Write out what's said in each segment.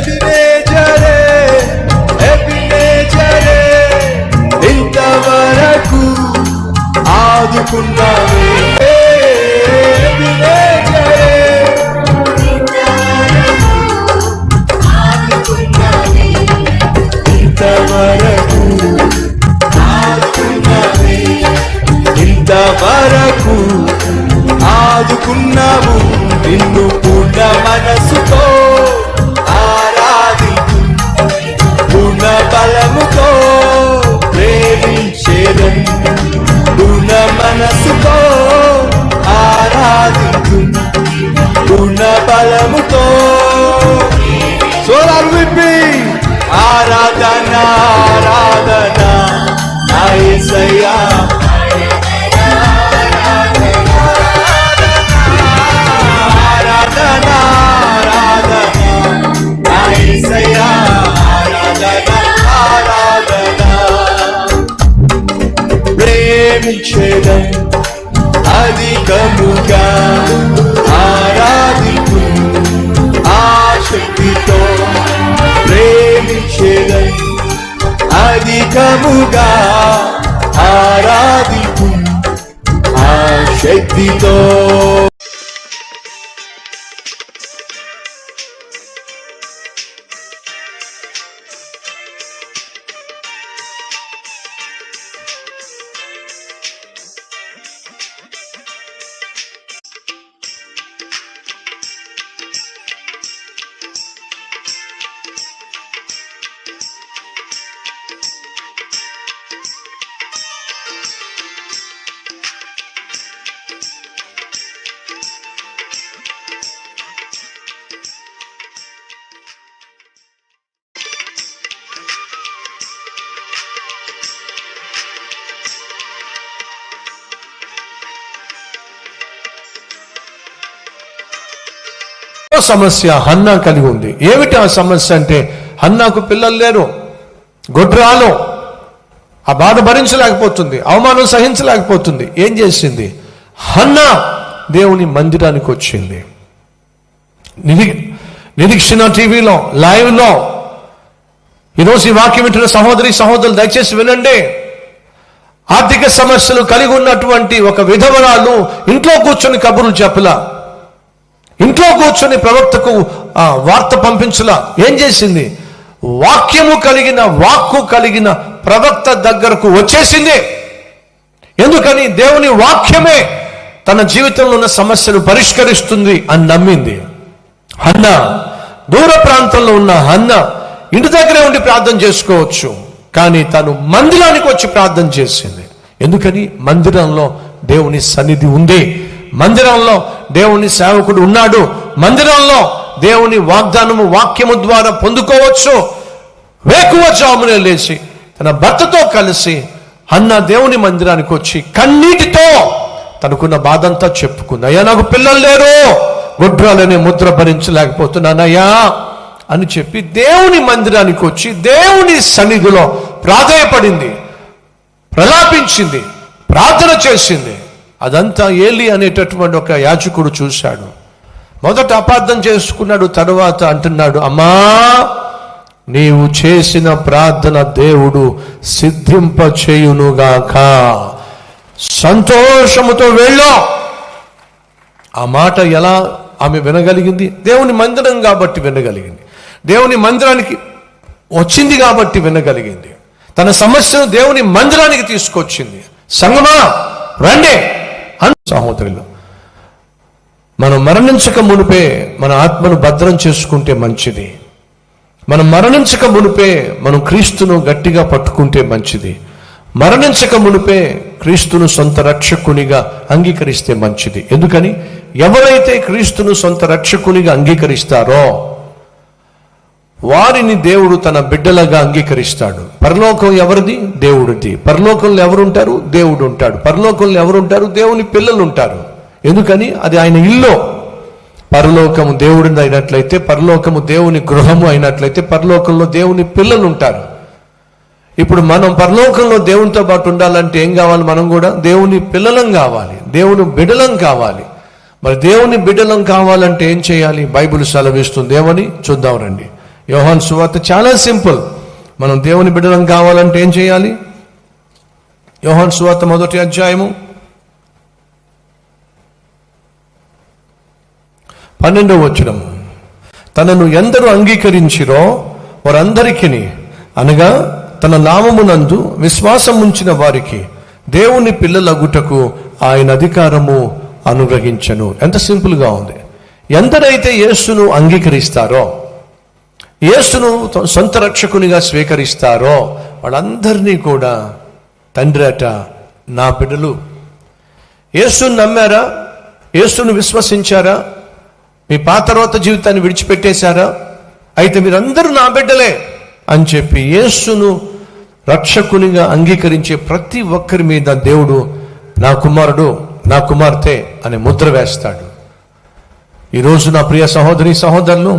ఎబినేజరే ఎబినేజరే ఇంతవరకు ఆదుకున్నావే ఎబినేజరే ఇంతవరకు ఆదుకున్నావే ఇంతవరకు ఆదుకున్నావు నిన్ను పూర్ణ మనసుతో ఆరాధించు పూర్ణ బలముతో ప్రేమించేదం పూర్ణ మనసుతో ఆరాధించు పూర్ణ బలముతో స్వరాలు విప్పి ఆరాధన ఆరాధన నా యేసయ్యా ప్రేమించేదం అధికముగా ఆరాధించు ఆశక్తితో ప్రేమించేదం అధికముగా ఆరాధించు ఆశక్తితో సమస్య హన్నా కలిగి ఉంది. ఏమిటి ఆ సమస్య అంటే, హన్నాకు పిల్లలు లేరు, గొడ్రాలు, ఆ బాధ భరించలేకపోతుంది, అవమానం సహించలేకపోతుంది. ఏం చేసింది? హన్నా దేవుని మందిరానికి వచ్చింది. నిరీక్షణ టీవీలో లైవ్లో ఈరోజు ఈ వాక్యం వింటున్న సహోదరులు దయచేసి వినండి. ఆర్థిక సమస్యలు కలిగి ఉన్నటువంటి ఒక విధవరాలు ఇంట్లో కూర్చొని కబుర్లు చెప్పలా, ఇంట్లో కూర్చొని ప్రవక్తకు వార్త పంపించలా. ఏం చేసింది? వాక్కు కలిగిన ప్రవక్త దగ్గరకు వచ్చేసింది. ఎందుకని? దేవుని వాక్యమే తన జీవితంలో ఉన్న సమస్యలు పరిష్కరిస్తుంది అని నమ్మింది. హన్నా, దూర ప్రాంతంలో ఉన్న హన్నా ఇంటి దగ్గరే ఉండి ప్రార్థన చేసుకోవచ్చు, కానీ తను మందిరానికి వచ్చి ప్రార్థన చేసింది. ఎందుకని? మందిరంలో దేవుని సన్నిధి ఉంది, మందిరంలో దేవుని సేవకుడు ఉన్నాడు, మందిరంలో దేవుని వాగ్దానము వాక్యము ద్వారా పొందుకోవచ్చు. వేకువజామునే లేచి తన భర్తతో కలిసి హన్నా దేవుని మందిరానికి వచ్చి కన్నీటితో తనకున్న బాధంతా చెప్పుకుంది. అయ్యా, నాకు పిల్లలు లేరు, గొడ్రాలనే ముద్ర భరించలేకపోతున్నానయ్యా అని చెప్పి దేవుని మందిరానికి వచ్చి దేవుని సన్నిధిలో ప్రాధేయపడింది, ప్రలాపించింది, ప్రార్థన చేసింది. అదంతా ఏలి అనేటటువంటి ఒక యాజకుడు చూశాడు. మొదట అపార్థం చేసుకున్నాడు, తరువాత అంటున్నాడు, అమ్మా, నీవు చేసిన ప్రార్థన దేవుడు సిద్ధింప చేయునుగాక, సంతోషముతో వెళ్ళు. ఆ మాట ఎలా ఆమె వినగలిగింది? దేవుని మందిరం కాబట్టి వినగలిగింది, దేవుని మందిరానికి వచ్చింది కాబట్టి వినగలిగింది. తన సమస్యను దేవుని మందిరానికి తీసుకొచ్చింది. సంగమా రండి అను. సహోదరులు, మనం మరణించక మునిపే మన ఆత్మను భద్రం చేసుకుంటే మంచిది. మనం మరణించక మునిపే మనం క్రీస్తును గట్టిగా పట్టుకుంటే మంచిది. మరణించక మునిపే క్రీస్తును సొంత రక్షకునిగా అంగీకరిస్తే మంచిది. ఎందుకని? ఎవరైతే క్రీస్తును సొంత రక్షకునిగా అంగీకరిస్తారో వారిని దేవుడు తన బిడ్డలుగా అంగీకరిస్తాడు. పరలోకం ఎవరిది? దేవుడిది. పరలోకంలో ఎవరుంటారు? దేవుడు ఉంటాడు. పరలోకంలో ఎవరుంటారు? దేవుని పిల్లలు ఉంటారు. ఎందుకని? అది ఆయన ఇల్లు. పరలోకము దేవుడిది అయినట్లయితే, పరలోకము దేవుని గృహము అయినట్లయితే, పరలోకంలో దేవుని పిల్లలు ఉంటారు. ఇప్పుడు మనం పరలోకంలో దేవునితో పాటు ఉండాలంటే ఏం కావాలి? మనం కూడా దేవుని పిల్లలం కావాలి, దేవుని బిడ్డలం కావాలి. మరి దేవుని బిడ్డలం కావాలంటే ఏం చేయాలి? బైబిల్ సెలవిస్తుంది. ఏమని చూద్దాం రండి. యోహాను సువార్త చాలా సింపుల్. మనం దేవుని బిడ్డలం కావాలంటే ఏం చేయాలి? యోహాను సువార్త 1వ అధ్యాయము 12వ వచనం, తనను ఎందరూ అంగీకరించిరో వారందరికీ, అనగా తన నామమునందు విశ్వాసం ఉంచిన వారికి దేవుని పిల్లలగుటకు ఆయన అధికారము అనుగ్రహించను. ఎంత సింపుల్గా ఉంది. ఎందరైతే యేసును అంగీకరిస్తారో, యేసును సొంత రక్షకునిగా స్వీకరిస్తారో వాళ్ళందరినీ కూడా తండ్రి అట నా బిడ్డలు. యేసును నమ్మారా? యేసును విశ్వసించారా? మీ పాతరోత జీవితాన్ని విడిచిపెట్టేశారా? అయితే మీరందరూ నా బిడ్డలే అని చెప్పి యేసును రక్షకునిగా అంగీకరించే ప్రతి ఒక్కరి మీద దేవుడు నా కుమారుడు, నా కుమార్తె అనే ముద్ర వేస్తాడు. ఈరోజు నా ప్రియ సహోదరి సహోదరులు,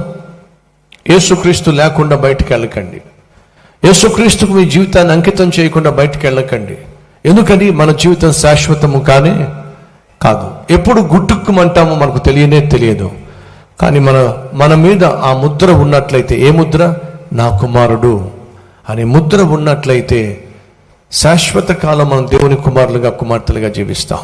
యేసుక్రీస్తు లేకుండా బయటికి వెళ్ళకండి. యేసుక్రీస్తుకు మీ జీవితాన్ని అంకితం చేయకుండా బయటికి వెళ్ళకండి. ఎందుకని? మన జీవితం శాశ్వతము కానే కాదు. ఎప్పుడు గుట్టుక్కుమంటామో మనకు తెలియదు. కానీ మన మీద ఆ ముద్ర ఉన్నట్లయితే, ఏ ముద్ర? నా కుమారుడు అనే ముద్ర ఉన్నట్లయితే శాశ్వత కాలం మనం దేవుని కుమారులుగా కుమార్తెలుగా జీవిస్తాం.